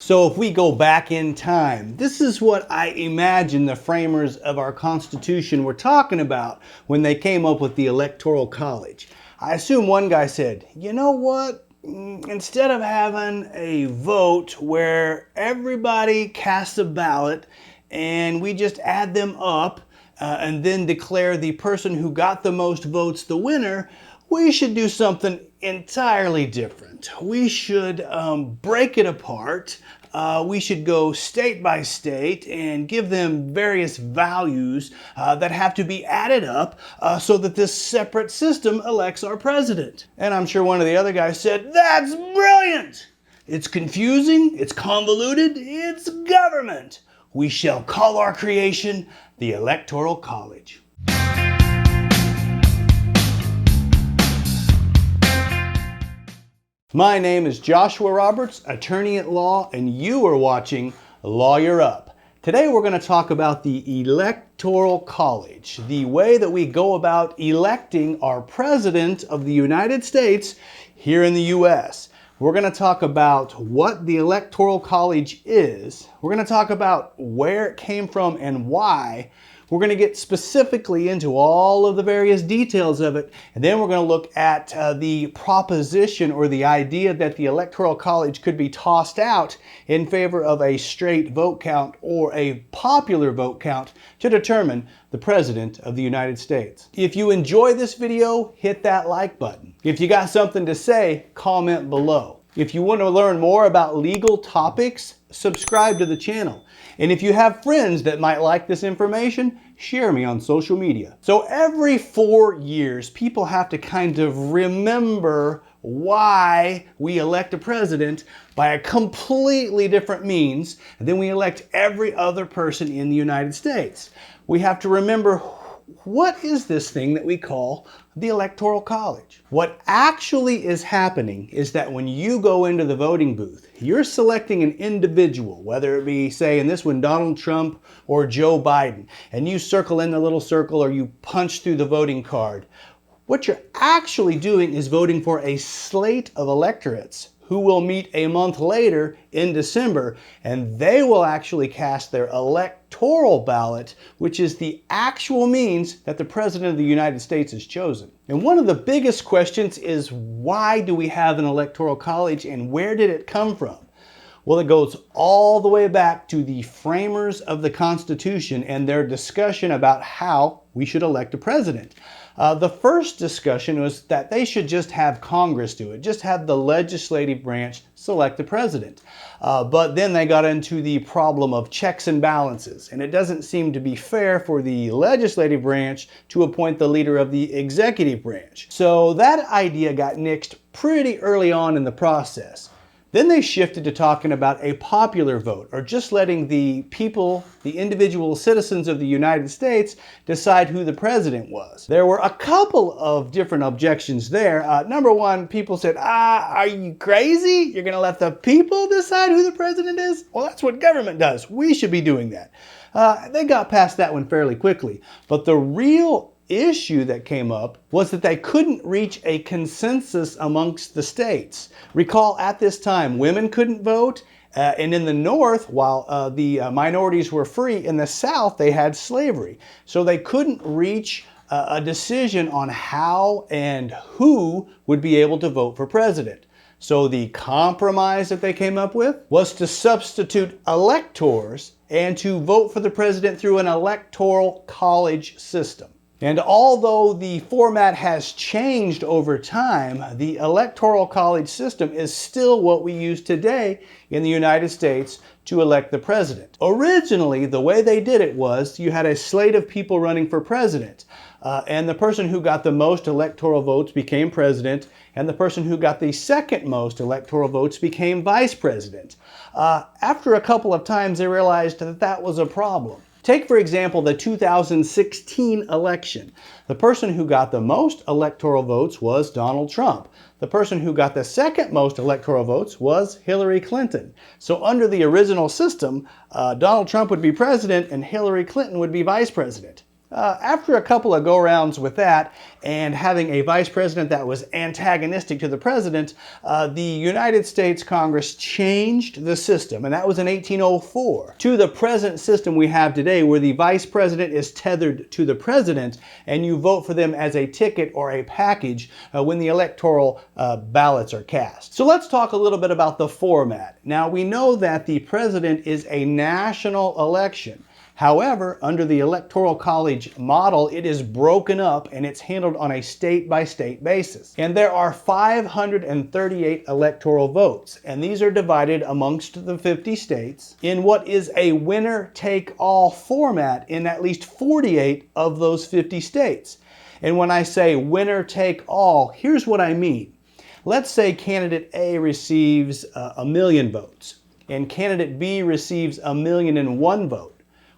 So if we go back in time, this is what I imagine the framers of our Constitution were talking about when they came up with the Electoral College. I assume one guy said, you know what? Instead of having a vote where everybody casts a ballot and we just add them up and then declare the person who got the most votes the winner, we should do something entirely different. We should break it apart. We should go state by state and give them various values that have to be added up so that this separate system elects our president. And I'm sure one of the other guys said, that's brilliant! It's confusing, it's convoluted, it's government. We shall call our creation the Electoral College. My name is Joshua Roberts, attorney at law, and you are watching Lawyer Up. Today we're going to talk about the Electoral College, the way that we go about electing our President of the United States here in the U.S. We're going to talk about what the Electoral College is. We're going to talk about where it came from and why. We're going to get specifically into all of the various details of it, and then we're going to look at the proposition or the idea that the Electoral College could be tossed out in favor of a straight vote count or a popular vote count to determine the President of the United States. If you enjoy this video, hit that like button. If you got something to say, comment below. If you want to learn more about legal topics, subscribe to the channel. And if you have friends that might like this information, share me on social media. So every 4 years, people have to kind of remember why we elect a president by a completely different means than we elect every other person in the United States. We have to remember, what is this thing that we call the Electoral College? What actually is happening is that when you go into the voting booth, you're selecting an individual, whether it be, say, in this one, Donald Trump or Joe Biden, and you circle in the little circle or you punch through the voting card. What you're actually doing is voting for a slate of electorates who will meet a month later in December, and they will actually cast their electoral ballot, which is the actual means that the President of the United States is chosen. And one of the biggest questions is, why do we have an Electoral College and where did it come from? Well, it goes all the way back to the framers of the Constitution and their discussion about how we should elect a president. The first discussion was that they should just have Congress do it, just have the legislative branch select the president. But then they got into the problem of checks and balances, and it doesn't seem to be fair for the legislative branch to appoint the leader of the executive branch. So that idea got nixed pretty early on in the process. Then they shifted to talking about a popular vote, or just letting the people, the individual citizens of the United States, decide who the president was. There were a couple of different objections there. Number one, people said, are you crazy? You're going to let the people decide who the president is? Well, that's what government does. We should be doing that. They got past that one fairly quickly. But the real issue that came up was that they couldn't reach a consensus amongst the states. Recall, at this time, women couldn't vote, and in the North, while the minorities were free, in the South they had slavery. So they couldn't reach a decision on how and who would be able to vote for president. So the compromise that they came up with was to substitute electors and to vote for the president through an electoral college system. And although the format has changed over time, the Electoral College system is still what we use today in the United States to elect the president. Originally, the way they did it was you had a slate of people running for president, and the person who got the most electoral votes became president, and the person who got the second most electoral votes became vice president. After a couple of times, they realized that that was a problem. Take, for example, the 2016 election. The person who got the most electoral votes was Donald Trump. The person who got the second most electoral votes was Hillary Clinton. So under the original system, Donald Trump would be president and Hillary Clinton would be vice president. After a couple of go-rounds with that and having a vice president that was antagonistic to the president, the United States Congress changed the system, and that was in 1804, to the present system we have today where the vice president is tethered to the president and you vote for them as a ticket or a package when the electoral ballots are cast. So let's talk a little bit about the format. Now we know that the president is a national election. However, under the Electoral College model, it is broken up and it's handled on a state-by-state basis. And there are 538 electoral votes, and these are divided amongst the 50 states in what is a winner-take-all format in at least 48 of those 50 states. And when I say winner-take-all, here's what I mean. Let's say candidate A receives 1,000,000 votes, and candidate B receives 1,000,001 vote.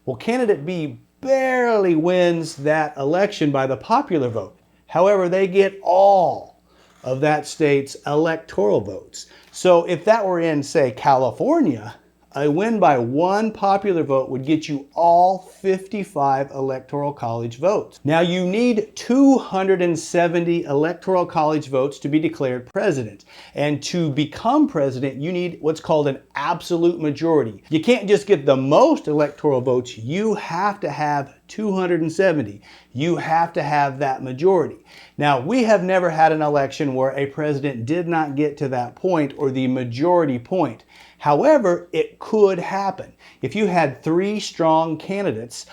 Well, candidate B barely wins that election by the popular vote. However, they get all of that state's electoral votes. So if that were in, say, California, a win by one popular vote would get you all 55 Electoral College votes. Now you need 270 Electoral College votes to be declared president. And to become president, you need what's called an absolute majority. You can't just get the most electoral votes, you have to have 270. You have to have that majority. Now, we have never had an election where a president did not get to that point or the majority point. However, it could happen. If you had 3 strong candidates,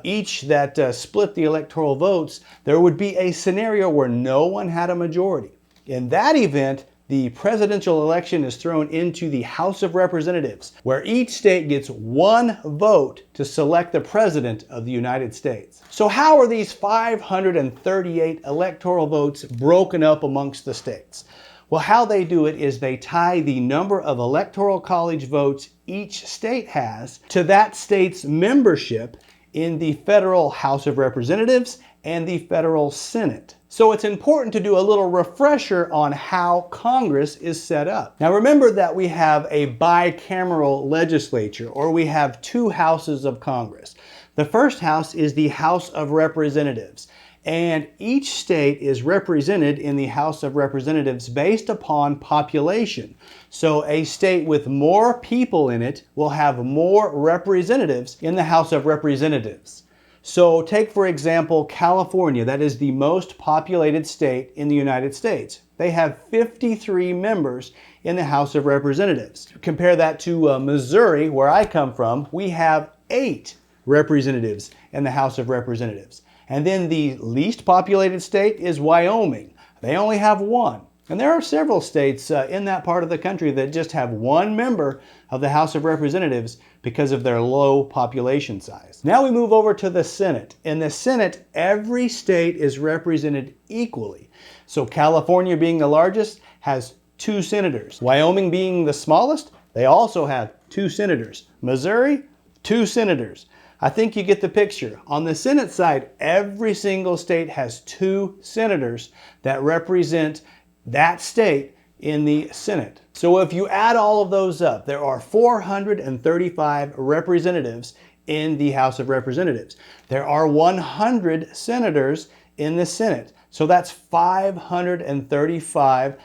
each that split the electoral votes, there would be a scenario where no one had a majority. In that event, the presidential election is thrown into the House of Representatives, where each state gets 1 vote to select the President of the United States. So how are these 538 electoral votes broken up amongst the states? Well, how they do it is they tie the number of Electoral College votes each state has to that state's membership in the federal House of Representatives and the federal Senate. So it's important to do a little refresher on how Congress is set up. Now remember that we have a bicameral legislature, or we have 2 houses of Congress. The first house is the House of Representatives. And each state is represented in the House of Representatives based upon population. So a state with more people in it will have more representatives in the House of Representatives. So take, for example, California. That is the most populated state in the United States. They have 53 members in the House of Representatives. Compare that to Missouri, where I come from. We have 8 representatives in the House of Representatives. And then the least populated state is Wyoming. They only have 1. And there are several states in that part of the country that just have 1 member of the House of Representatives because of their low population size. Now we move over to the Senate. In the Senate, every state is represented equally. So California, being the largest, has 2 senators. Wyoming, being the smallest, they also have 2 senators. Missouri, 2 senators. I think you get the picture. On the Senate side, every single state has 2 senators that represent that state in the Senate. So if you add all of those up, there are 435 representatives in the House of Representatives. There are 100 senators in the Senate. So that's 535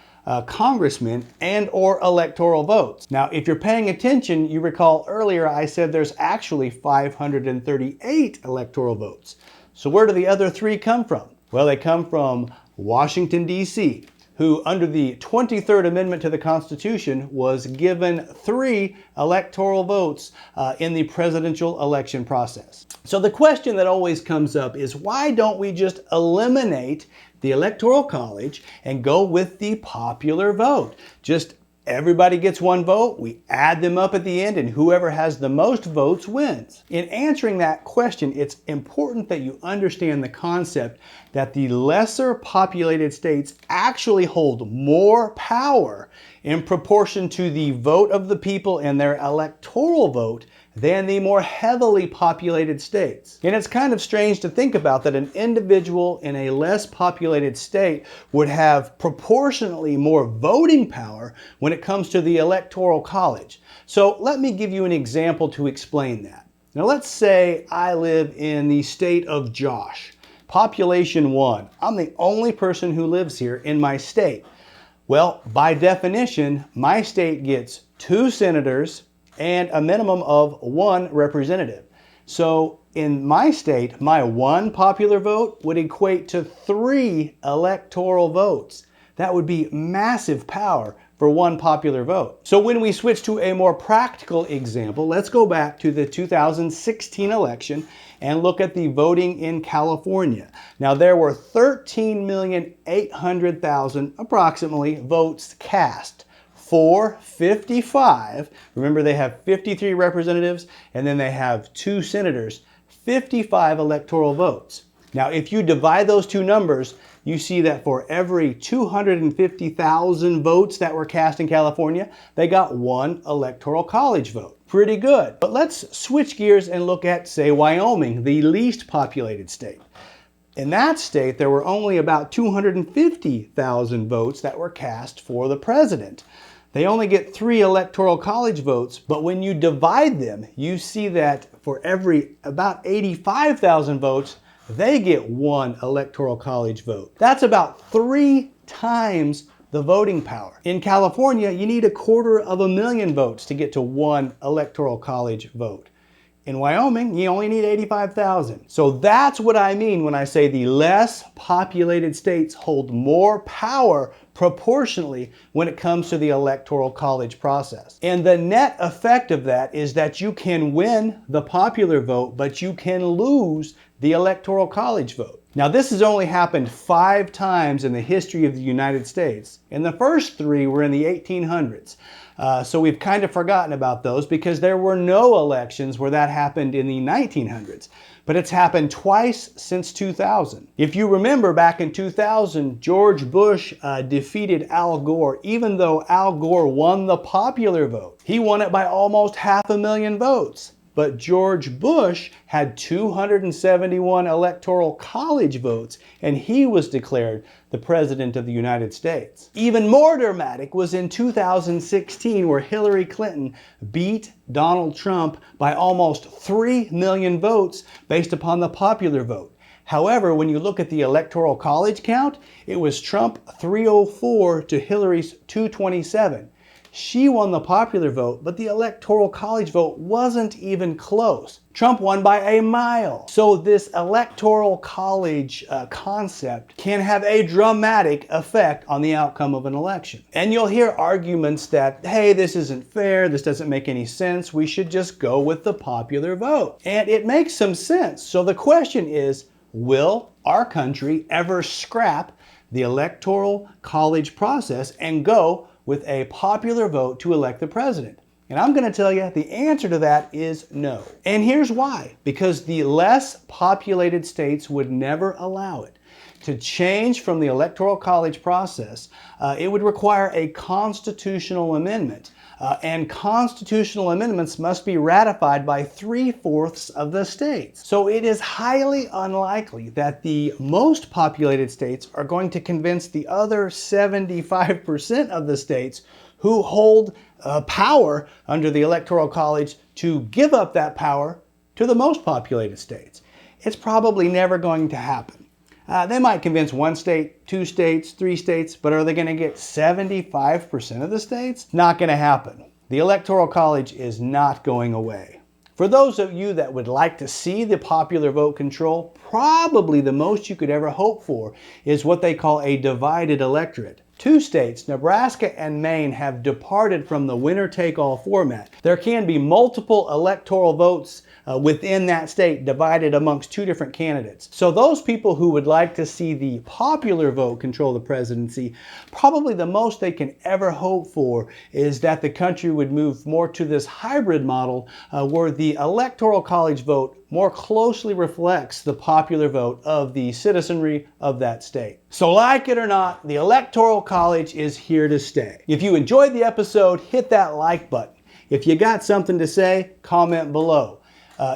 congressmen and or electoral votes. Now, if you're paying attention, you recall earlier I said there's actually 538 electoral votes. So where do the other 3 come from? Well, they come from Washington, D.C., who under the 23rd Amendment to the Constitution was given 3 electoral votes in the presidential election process. So the question that always comes up is, why don't we just eliminate the Electoral College and go with the popular vote? Just everybody gets 1 vote, we add them up at the end, and whoever has the most votes wins. In answering that question, it's important that you understand the concept that the lesser populated states actually hold more power in proportion to the vote of the people and their electoral vote than the more heavily populated states. And it's kind of strange to think about that an individual in a less populated state would have proportionately more voting power when it comes to the Electoral College. So let me give you an example to explain that. Now let's say I live in the state of Josh. Population 1. I'm the only person who lives here in my state. Well, by definition, my state gets 2 senators and a minimum of 1 representative. So in my state, my 1 popular vote would equate to 3 electoral votes. That would be massive power for 1 popular vote. So when we switch to a more practical example, let's go back to the 2016 election and look at the voting in California. Now there were 13,800,000 approximately votes cast for 55. Remember, they have 53 representatives and then they have 2 senators, 55 electoral votes. Now, if you divide those 2 numbers, you see that for every 250,000 votes that were cast in California, they got 1 electoral college vote. Pretty good. But let's switch gears and look at, say, Wyoming, the least populated state. In that state, there were only about 250,000 votes that were cast for the president. They only get 3 electoral college votes, but when you divide them, you see that for every about 85,000 votes, they get 1 electoral college vote. That's about 3 times the voting power. In California, you need 250,000 votes to get to 1 electoral college vote. In Wyoming, you only need 85,000. So that's what I mean when I say the less populated states hold more power proportionally when it comes to the electoral college process. And the net effect of that is that you can win the popular vote, but you can lose the electoral college vote. Now, this has only happened 5 times in the history of the United States, and the first 3 were in the 1800s. So we've kind of forgotten about those because there were no elections where that happened in the 1900s. But it's happened twice since 2000. If you remember, back in 2000, George Bush defeated Al Gore, even though Al Gore won the popular vote. He won it by almost 500,000 votes. But George Bush had 271 electoral college votes, and he was declared the President of the United States. Even more dramatic was in 2016, where Hillary Clinton beat Donald Trump by almost 3 million votes based upon the popular vote. However, when you look at the electoral college count, it was Trump 304 to Hillary's 227. She won the popular vote, but the electoral college vote wasn't even close. Trump won by a mile. So this electoral college concept can have a dramatic effect on the outcome of an election. And you'll hear arguments that, hey, this isn't fair, this doesn't make any sense, we should just go with the popular vote. And it makes some sense. So the question is, will our country ever scrap the electoral college process and go with a popular vote to elect the president? And I'm going to tell you the answer to that is no. And here's why. Because the less populated states would never allow it. To change from the electoral college process, it would require a constitutional amendment. And constitutional amendments must be ratified by 3/4 of the states. So it is highly unlikely that the most populated states are going to convince the other 75% of the states who hold power under the Electoral College to give up that power to the most populated states. It's probably never going to happen. They might convince 1 state, 2 states, 3 states, but are they going to get 75% of the states? Not going to happen. The Electoral College is not going away. For those of you that would like to see the popular vote control, probably the most you could ever hope for is what they call a divided electorate. 2 states, Nebraska and Maine, have departed from the winner-take-all format. There can be multiple electoral votes within that state divided amongst 2 different candidates. So those people who would like to see the popular vote control the presidency, probably the most they can ever hope for is that the country would move more to this hybrid model where the electoral college vote more closely reflects the popular vote of the citizenry of that state. So like it or not, the Electoral College is here to stay. If you enjoyed the episode, hit that like button. If you got something to say, comment below.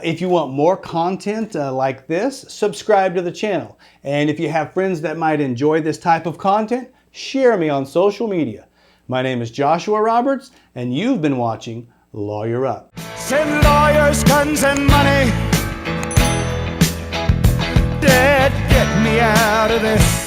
If you want more content like this, subscribe to the channel. And if you have friends that might enjoy this type of content, share me on social media. My name is Joshua Roberts, and you've been watching Lawyer Up. Send lawyers, guns, and money. Dad, get me out of this.